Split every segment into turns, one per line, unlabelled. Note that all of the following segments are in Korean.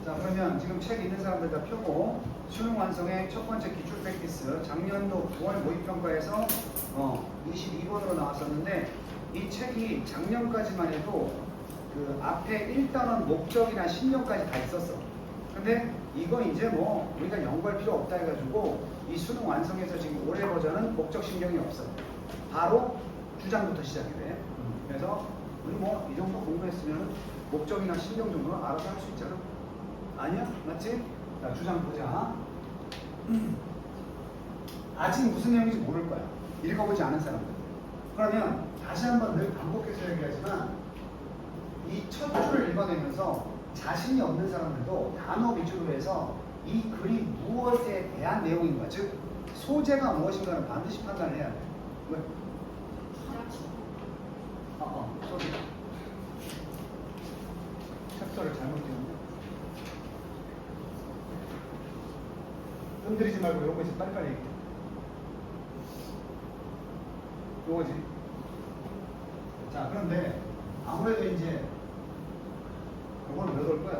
자, 그러면 지금 책 있는 사람들 다 펴고 수능 완성의 첫 번째 기출 프랙티스 작년도 9월 모의평가에서 22번으로 나왔었는데 이 책이 작년까지만 해도 그 앞에 1단원 목적이나 신명까지 다 있었어. 근데 이거 이제 뭐 우리가 연구할 필요 없다 해가지고 이 수능 완성에서 지금 올해 버전은 목적 신경이 없어. 바로 주장부터 시작이 돼. 그래서 우리 뭐 이 정도 공부했으면 목적이나 신경 정도는 알아서 할 수 있잖아. 아니야? 맞지? 자, 주장 보자. 아직 무슨 내용인지 모를 거야. 읽어보지 않은 사람들. 그러면 다시 한번 늘 반복해서 얘기하지만 이 첫 줄을 읽어내면서 자신이 없는 사람들도 단어 위주로 해서 이 글이 무엇에 대한 내용인가, 즉 소재가 무엇인가를 반드시 판단을 해야 돼. 왜? 소리. 챕터를 잘못 띄웠네. 흔들리지 말고 요거 이제 빨리빨리 얘기해. 요거지. 자, 그런데 아무래도 이제 요거는 몇 올 거야?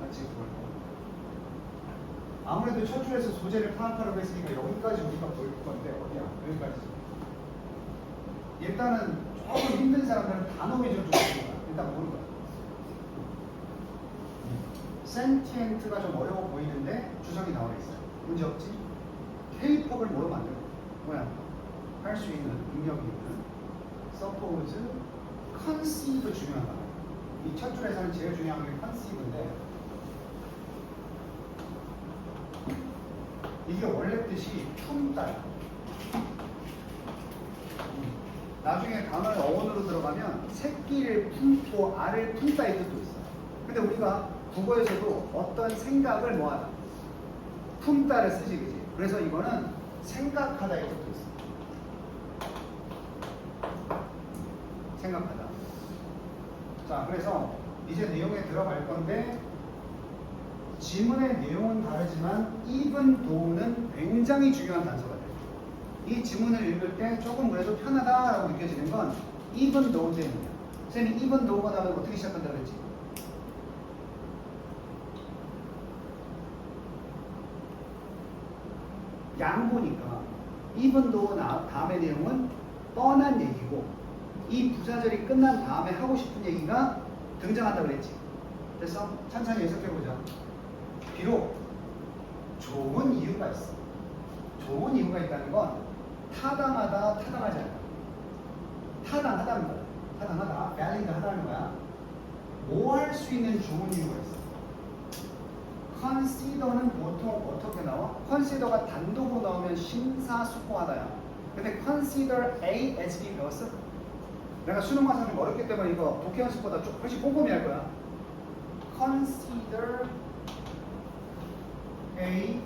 같이 그걸 아무래도 첫 줄에서 소재를 파악하라고 했으니까 여기까지 우리가 볼 건데 어디야? 여기까지. 일단은 조금 힘든 사람들은 단어 위주로 좀 보는 거야. 일단 보는 거야. 센티엔트가 좀 어려워 보이는데 주석이 나와 있어요. 문제 없지? K-팝을 뭐로 만들어? 뭐야? 할 수 있는 능력이 있는 suppose, conceive 중요하다. 이 첫 줄에서는 제일 중요한 게 conceive인데 이게 원래 뜻이 품다. 나중에 단어의 어원으로 들어가면 새끼를 품고 알을 품다 이 뜻도 있어요. 근데 우리가 국어에서도 어떤 생각을 뭐하다? 품다를 쓰지, 그지? 그래서 이거는 생각하다 이 뜻도 있어요. 생각하다. 자, 그래서 이제 내용에 들어갈 건데 지문의 내용은 다르지만 even though는 굉장히 중요한 단서가 돼요. 이 지문을 읽을 때 조금 그래도 편하다라고 느껴지는 건 even though 때문이야. 선생님이 even though가 나오면 어떻게 시작한다고 그랬지? 양보니까 even though 다음의 내용은 뻔한 얘기고 이 부사절이 끝난 다음에 하고 싶은 얘기가 등장한다고 그랬지. 그래서 천천히 해석해보자. 비록 좋은 이유가 있어. 좋은 이유가 있다는 건 타당하다, 타당하지 않다. 타당하다는 거야. 타당하다, valid 하다는 거야. 뭐 할 수 있는 좋은 이유가 있어. consider는 보통 어떻게 나와? consider가 단독으로 나오면 심사숙고하다야. 근데 consider A as B 배웠어? 내가 수능 과정이 어렵기 때문에 이거 독해 연습보다 좀 훨씬 꼼꼼히 할 거야. consider A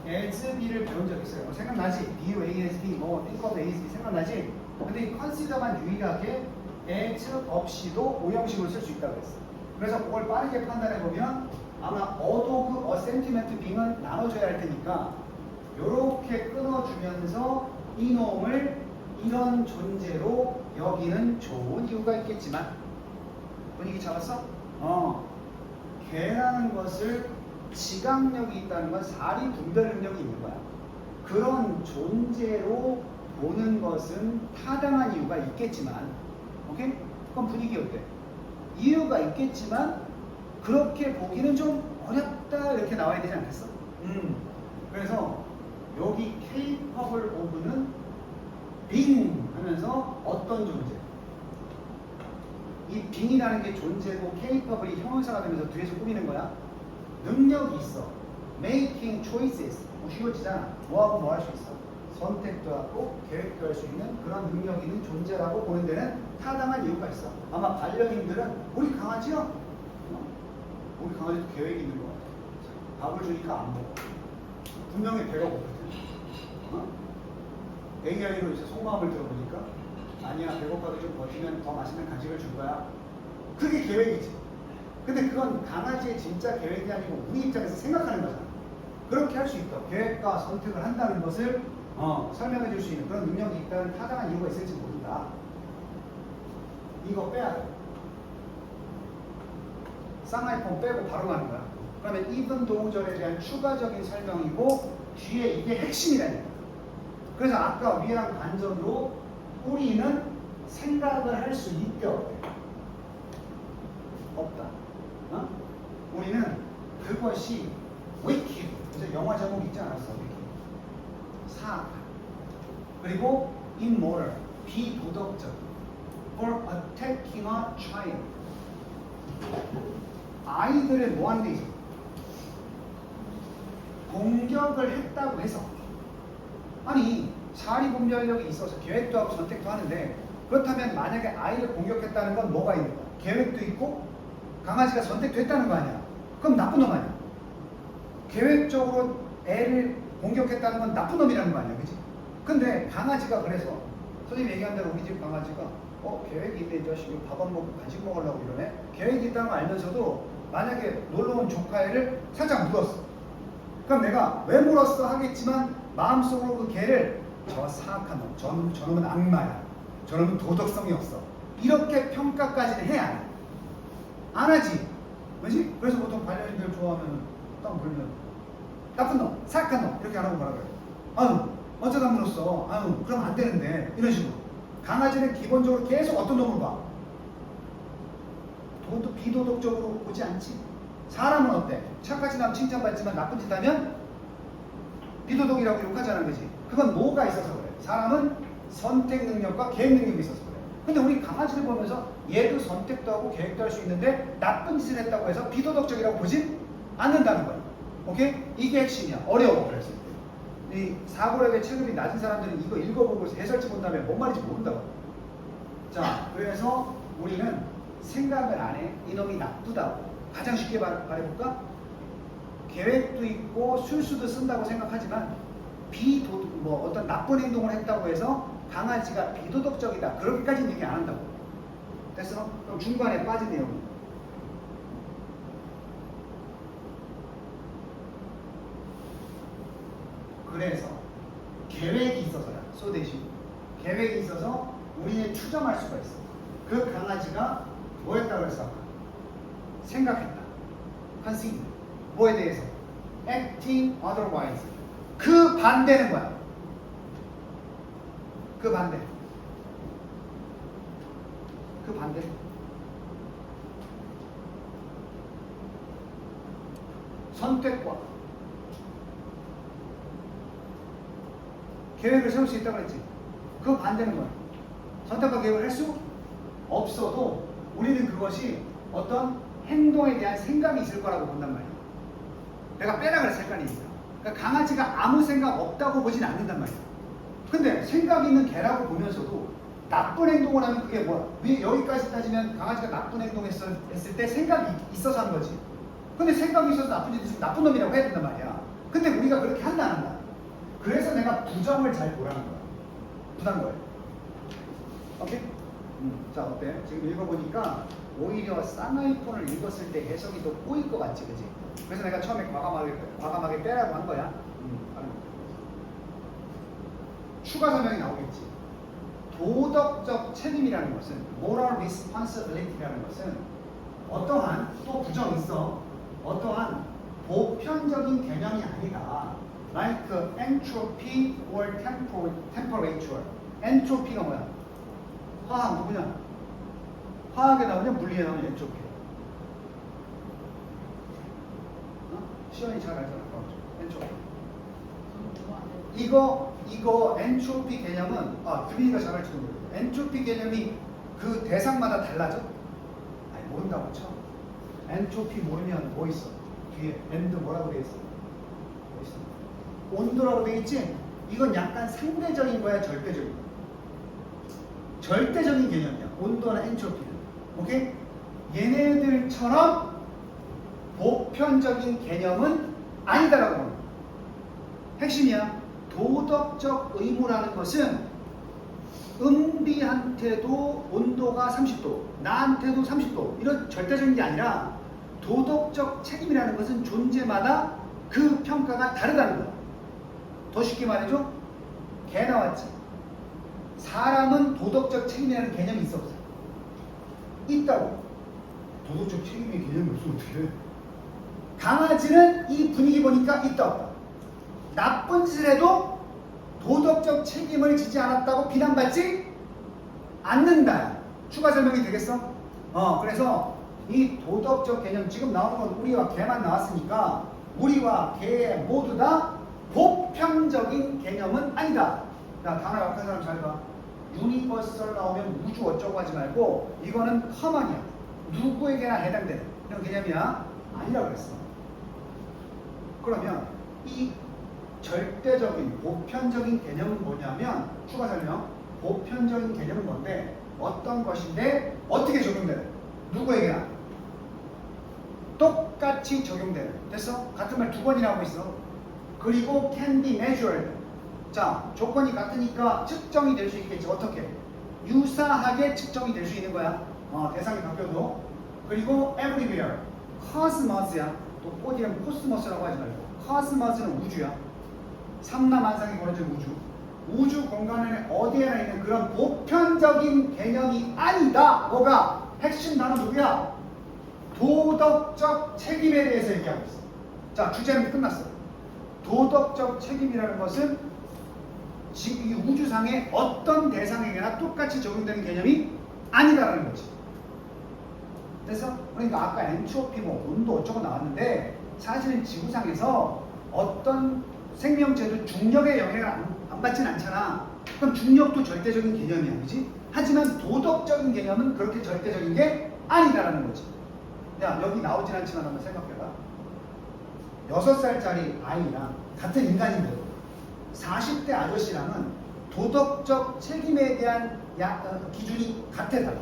as B를 배운 적 있어요. 생각나지? B, A as B, 뭐 think of A as B 생각나지? 근데 이 consider만 유일하게 as 없이도 오형식으로 쓸 수 있다고 했어. 그래서 그걸 빠르게 판단해 보면 아마 어도그, 어센티멘트 빙은 나눠줘야 할 테니까 이렇게 끊어주면서 이놈을 이런 존재로 여기는 좋은 이유가 있겠지만 분위기 잡았어? 개라는 것을 지각력이 있다는 건 사리 분별 능력이 있는 거야. 그런 존재로 보는 것은 타당한 이유가 있겠지만, 오케이? 그럼 분위기 어때? 이유가 있겠지만 그렇게 보기는 좀 어렵다 이렇게 나와야 되지 않겠어? 그래서 여기 capable of는 being 하면서 어떤 존재? 이 being이라는 게 존재고 capable이 형용사가 되면서 뒤에서 꾸미는 거야. 능력이 있어. making choices. 뭐 쉬워지잖아. 뭐하고 뭐 할 수 있어. 선택도 하고 계획도 할 수 있는 그런 능력이 있는 존재라고 보는 데는 타당한 이유가 있어. 아마 반려인들은 우리 강아지요? 우리 강아지도 계획이 있는 것 같아. 밥을 주니까 안 먹어. 분명히 배가 고프거든. AI로 이제 속마음을 들어보니까 아니야, 배고파도 좀 버티면 더 맛있는 간식을 줄 거야. 그게 계획이지. 근데 그건 강아지의 진짜 계획이 아니고 우리 입장에서 생각하는 거잖아. 그렇게 할 수 있다. 계획과 선택을 한다는 것을 설명해 줄 수 있는 그런 능력이 있다는 타당한 이유가 있을지 모른다. 이거 빼야 돼. 쌍화이폰 빼고 바로 가는 거야. 그러면 even 동절에 대한 추가적인 설명이고 뒤에 이게 핵심이라는 거야. 그래서 아까 위랑 반전으로 우리는 생각을 할 수 있게 없다. 어? 우리는 그것이 wicked. 그래서 영화 제목 있지 않았어? wicked. 사악. 그리고 immoral. 비도덕적. for attacking a child. 아이들을 뭐 하는 데 있어? 공격을 했다고 해서. 아니, 사리분별력이 있어서 계획도 하고 선택도 하는데 그렇다면 만약에 아이를 공격했다는 건 뭐가 있는 거야? 계획도 있고 강아지가 선택도 했다는 거 아니야? 그럼 나쁜 놈 아니야? 계획적으로 애를 공격했다는 건 나쁜 놈이라는 거 아니야? 그치? 근데 강아지가 그래서 선생님 얘기한 대로 우리 집 강아지가 계획이 있네 이 자식이 밥 안 먹고 간식 먹으려고 이러네. 계획이 있다는 거 알면서도 만약에 놀러온 조카애를 살짝 물었어. 그럼 내가 왜 물었어 하겠지만 마음속으로 그 개를 저 사악한 놈, 저놈은 악마야, 저놈은 도덕성이 없어, 이렇게 평가까지는 해 안 해? 안 하지. 그지? 그래서 보통 반려인들 좋아하면 딱 보면 나쁜 놈, 사악한 놈 이렇게 안 하고 뭐라 그래? 아유 어쩌다 물었어, 아유 그럼 안 되는데, 이런 식으로. 강아지는 기본적으로 계속 어떤 놈을 봐? 비도덕적으로 보지 않지. 사람은 어때? 착하지 않으면 칭찬받지만 나쁜 짓 하면 비도덕이라고 욕하잖아, 그지? 그건 뭐가 있어서 그래? 사람은 선택 능력과 계획 능력이 있어서 그래. 근데 우리 강아지를 보면서 얘도 선택도 하고 계획도 할 수 있는데 나쁜 짓을 했다고 해서 비도덕적이라고 보진 않는다는 거야. 오케이? 이게 핵심이야. 어려워. 그래서 이 사고력의 체급이 낮은 사람들은 이거 읽어보고 해설지 본 다음에 뭔 말인지 모른다고. 자, 그래서 우리는 생각을 안 해. 이놈이 나쁘다고. 가장 쉽게 말해볼까? 계획도 있고 술수도 쓴다고 생각하지만 어떤 나쁜 행동을 했다고 해서 강아지가 비도덕적이다, 그렇게까지는 얘기 안 한다고. 됐어? 그럼 중간에 빠진 내용이 그래서 계획이 있어서야. 대신 계획이 있어서 우리는 추정할 수가 있어. 그 강아지가 뭐 했다고 그랬어? 생각했다. conceive. 뭐에 대해서? acting otherwise. 그 반대는 뭐야? 그 반대. 선택과 계획을 세울 수 있다고 했지. 그 반대는 뭐야? 선택과 계획을 할 수 없어도 우리는 그것이 어떤 행동에 대한 생각이 있을 거라고 본단 말이야. 내가 빼라 그랬을 거 아니니까. 그러니까 강아지가 아무 생각 없다고 보진 않는단 말이야. 근데 생각이 있는 개라고 보면서도 나쁜 행동을 하면 그게 뭐야? 여기까지 따지면 강아지가 나쁜 행동했을 때 생각이 있어서 한 거지. 근데 생각이 있어서 나쁜 짓 있으면 나쁜 놈이라고 해야 된단 말이야. 근데 우리가 그렇게 한다는 거야. 그래서 내가 부정을 잘 보라는 거야. 부단 거예요. 오케이? 자, 어때? 지금 읽어보니까 오히려 쌍화이폰을 읽었을 때 해석이 더 꼬일 것 같지, 그지? 그래서 내가 처음에 과감하게 빼라고 한 거야. 추가 설명이 나오겠지. 도덕적 책임이라는 것은, moral responsibility라는 것은 어떠한, 또 부정 있어, 어떠한 보편적인 개념이 아니다. like entropy or temperature. 엔트로피가 뭐야? 화학 누구냐? 화학에 나오냐? 물리에 나오냐? 엔트로피. 시연이 잘 알잖아. 엔트로피. 이거 엔트로피 개념은 들리니까 잘 알지도 모르겠어. 엔트로피 개념이 그 대상마다 달라져? 아니, 모른다고 쳐. 엔트로피 모르면 뭐 있어? 뒤에 엔드 뭐라고 돼 있어? 뭐 있어? 온도라고 돼 있지? 이건 약간 상대적인 거야, 절대적인 거야? 절대적인 개념이야. 온도나 엔트로피는. 오케이? 얘네들처럼 보편적인 개념은 아니다라고 보는 거야. 핵심이야. 도덕적 의무라는 것은 은비한테도 온도가 30도, 나한테도 30도, 이런 절대적인 게 아니라 도덕적 책임이라는 것은 존재마다 그 평가가 다르다는 거야. 더 쉽게 말해줘. 개 나왔지. 사람은 도덕적 책임이라는 개념이 있어 없어? 있다고.
도덕적 책임의 개념이 없으면 어떻게 해?
강아지는 이 분위기 보니까 있다 없다. 나쁜 짓을 해도 도덕적 책임을 지지 않았다고 비난받지 않는다. 추가 설명이 되겠어? 그래서 이 도덕적 개념 지금 나오는 건 우리와 개만 나왔으니까 우리와 개 모두 다 보편적인 개념은 아니다. 자, 단어 약한 사람 잘 봐. 유니버설 나오면 우주 어쩌고 하지 말고 이거는 커먼이야. 누구에게나 해당되는 그런 개념이야. 아니라고 그랬어. 그러면 이 절대적인 보편적인 개념은 뭐냐면 추가 설명. 보편적인 개념은 뭔데 어떤 것인데 어떻게 적용되는 누구에게나 똑같이 적용되는 됐어? 같은 말 두 번이나 하고 있어. 그리고 can be measured. 자, 조건이 같으니까 측정이 될 수 있겠지. 어떻게? 유사하게 측정이 될 수 있는 거야. 대상이 바뀌어도. 그리고 everywhere. cosmos야. 또 꼬디는 코스모스라고 하지 말고. cosmos는 우주야. 삼라만상이 벌어진 우주. 우주 공간에 어디에나 있는 그런 보편적인 개념이 아니다. 뭐가? 핵심 단어 누구야? 도덕적 책임에 대해서 얘기하고 있어. 자, 주제는 끝났어. 도덕적 책임이라는 것은 지금 이 우주상의 어떤 대상에게나 똑같이 적용되는 개념이 아니다라는 거지. 그래서 그러니까 아까 엔트로피 뭐 온도 어쩌고 나왔는데 사실은 지구상에서 어떤 생명체도 중력의 영향을 안 받진 않잖아. 그럼 중력도 절대적인 개념이야, 그지? 하지만 도덕적인 개념은 그렇게 절대적인 게 아니다라는 거지. 야, 여기 나오진 않지만 한번 생각해봐. 6살짜리 아이랑 같은 인간인데도 40대 아저씨랑은 도덕적 책임에 대한 기준이 같아 달라.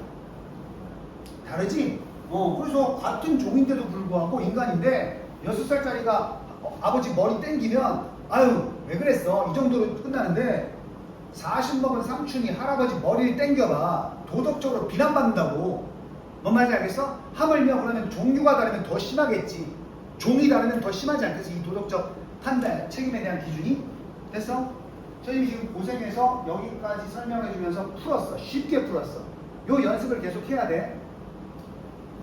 다르지? 그래서 같은 종인데도 불구하고 인간인데 6살짜리가 아버지 머리 땡기면 아유 왜 그랬어? 이 정도로 끝나는데 40 먹은 삼촌이 할아버지 머리를 땡겨봐. 도덕적으로 비난받는다고. 뭔 말인지 알겠어? 하물며 그러면 종류가 다르면 더 심하겠지. 종이 다르면 더 심하지 않겠어? 이 도덕적 판단, 책임에 대한 기준이. 됐어? 선생님이 지금 고생해서 여기까지 설명해주면서 풀었어. 쉽게 풀었어. 요 연습을 계속 해야 돼.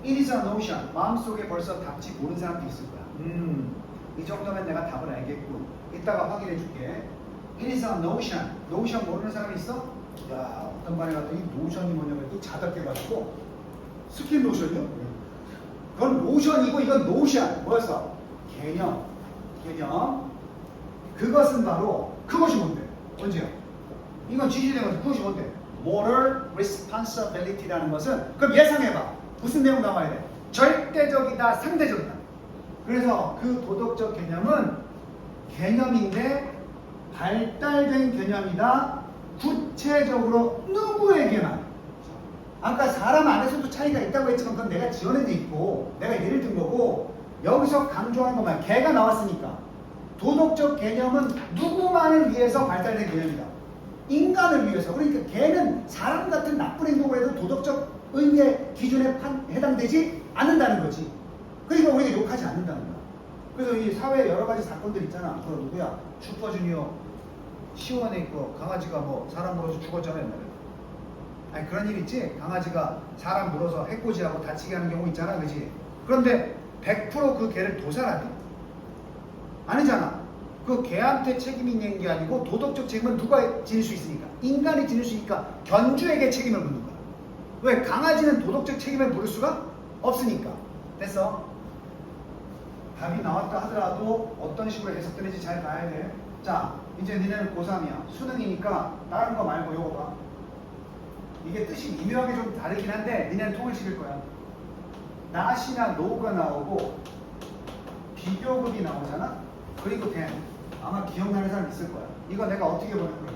It is a notion. 마음속에 벌써 답지 모르는 사람도 있을 거야. 이 정도면 내가 답을 알겠군. 이따가 확인해 줄게. It is a notion. notion 모르는 사람 있어? 야, 어떤 반에 갔더니 노션이 뭐냐면 또 자덕해가지고 스킨 노션이요? 그건 로션이고 이건 노션. 뭐였어? 개념. 그것은 바로 그것이 뭔데? 언제요? 이건 지시된 것은 그것이 뭔데? Moral responsibility라는 것은 그럼 예상해봐. 무슨 내용 나와야 돼? 절대적이다, 상대적이다. 그래서 그 도덕적 개념은 개념인데 발달된 개념이다. 구체적으로 누구에게나. 아까 사람 안에서도 차이가 있다고 했지만 그건 내가 지어낸 데 있고 내가 예를 든 거고 여기서 강조한 것만 개가 나왔으니까 도덕적 개념은 누구만을 위해서 발달된 개념이다. 인간을 위해서. 그러니까 개는 사람 같은 나쁜 행동을 해도 도덕적 의미의 기준에 해당되지 않는다는 거지. 그러니까 우리가 욕하지 않는다는 거야. 그래서 이 사회에 여러 가지 사건들 있잖아. 그 누구야? 슈퍼주니어 시원에 있고 강아지가 뭐 사람 물어서 죽었잖아요. 옛날에. 아니 그런 일 있지? 강아지가 사람 물어서 해코지하고 다치게 하는 경우 있잖아. 그지? 그런데 100% 그 개를 도살하니? 아니잖아. 그 개한테 책임이 있는 게 아니고 도덕적 책임은 누가 지닐 수 있으니까? 인간이 지닐 수 있으니까 견주에게 책임을 묻는 거야. 왜? 강아지는 도덕적 책임을 물을 수가 없으니까. 됐어? 답이 나왔다 하더라도 어떤 식으로 해석되는지 잘 봐야 돼. 자, 이제 니네는 고3이야. 수능이니까 다른 거 말고 요거 봐. 이게 뜻이 미묘하게 좀 다르긴 한데 니네는 통을 찍을 거야. not이나 no가 나오고 비교급이 나오잖아. 그리고 then 아마 기억나는 사람 있을 거야. 이거 내가 어떻게 보낼 거야?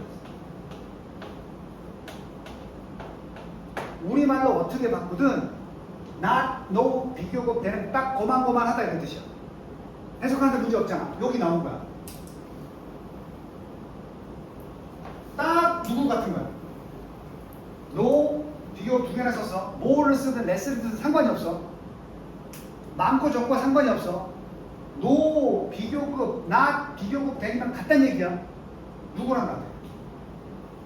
우리말로 어떻게 바꾸든 not, no, 비교급, then은 딱 고만고만하다 이런 뜻이야. 해석하는데 문제 없잖아. 여기 나온 거야. 딱 누구 같은 거야. no, 비교급 두 개나 썼어. more를 쓰든 less를 쓰든 상관이 없어. 많고 적고 상관이 없어. no, 비교급, not, 비교급, then이랑 같다는 얘기야. 누구랑 같아?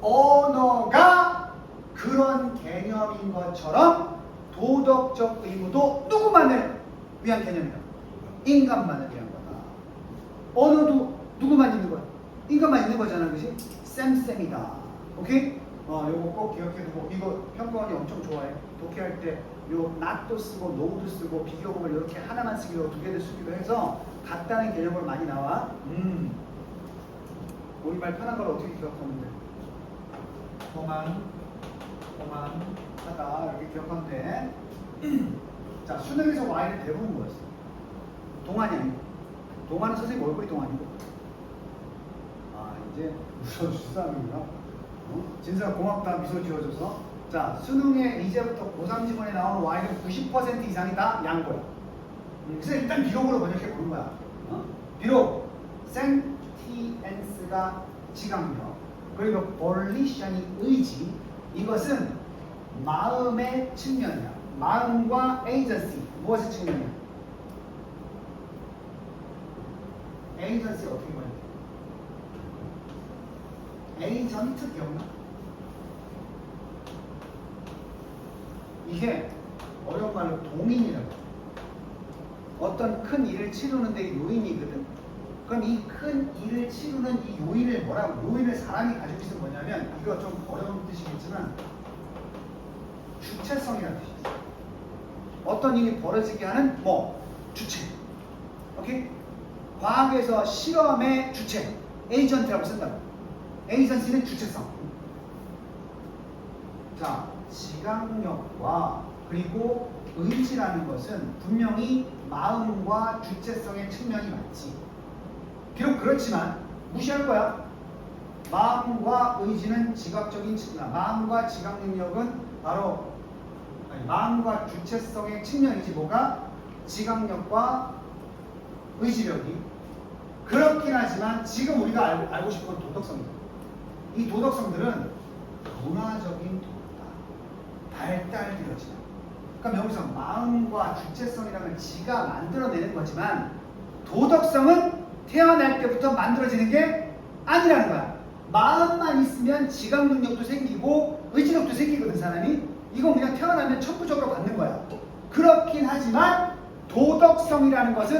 언어가 그런 개념인 것처럼 도덕적 의무도 누구만을 위한 개념이다. 인간만을 위한 거다. 언어도 누구만 있는 거야? 인간만 있는 거잖아, 그지? 쌤이다. 오케이? 요거 꼭 기억해두고, 이거 평가원이 엄청 좋아해. 독해할 때 요 not도 쓰고 no도 쓰고 비교법을 이렇게 하나만 쓰기로 두 개를 쓰기로 해서 같다는 개념으로 많이 나와. 우리말 편한 걸 어떻게 기억하면 돼? 동안 하다 이렇게 기억하면 돼. 자, 수능에서 Y는 대부분 뭐였어? 동안이 아니고. 동안은 선생님 얼굴이 동안이고. 아, 이제 웃어주시다는구나. 진수야 고맙다, 미소 지어줘서. 자, 수능에 이제부터 고3 지문에 나오는 Y는 90% 이상이 다 양보야. 그래서 일단 비록으로 번역해 보는 거야. 비록 sentience가 지각력, 그리고 volition이 의지, 이것은 마음의 측면이야. 마음과 agency, 무엇의 측면이야? agency 어떻게 번역해? 에이전트 기억나? 이게 어려운 말로 동인이라고. 어떤 큰 일을 치르는 데 요인이거든. 그럼 이 큰 일을 치르는 이 요인을 뭐라고? 요인을 사람이 가지고 있으면 뭐냐면, 이거 좀 어려운 뜻이겠지만 주체성이라는 뜻이 있어. 어떤 일이 벌어지게 하는 주체. 오케이? 과학에서 실험의 주체, 에이전트라고 쓴다고. 에이전시는 주체성. 자, 지각력과 그리고 의지라는 것은 분명히 마음과 주체성의 측면이 맞지. 비록 그렇지만 무시할 거야. 마음과 의지는 지각적인 측면, 마음과 지각 능력은 바로 마음과 주체성의 측면이지 뭐가 지각력과 의지력이. 그렇긴 하지만 지금 우리가 알고 싶은 건 도덕성이다. 이 도덕성들은 문화적인 도덕이다. 발달되어지다. 그럼 여기서 마음과 주체성이라는 걸 지가 만들어내는 거지만 도덕성은 태어날 때부터 만들어지는 게 아니라는 거야. 마음만 있으면 지각 능력도 생기고 의지력도 생기거든, 사람이. 이건 그냥 태어나면 천부적으로 받는 거야. 그렇긴 하지만 도덕성이라는 것은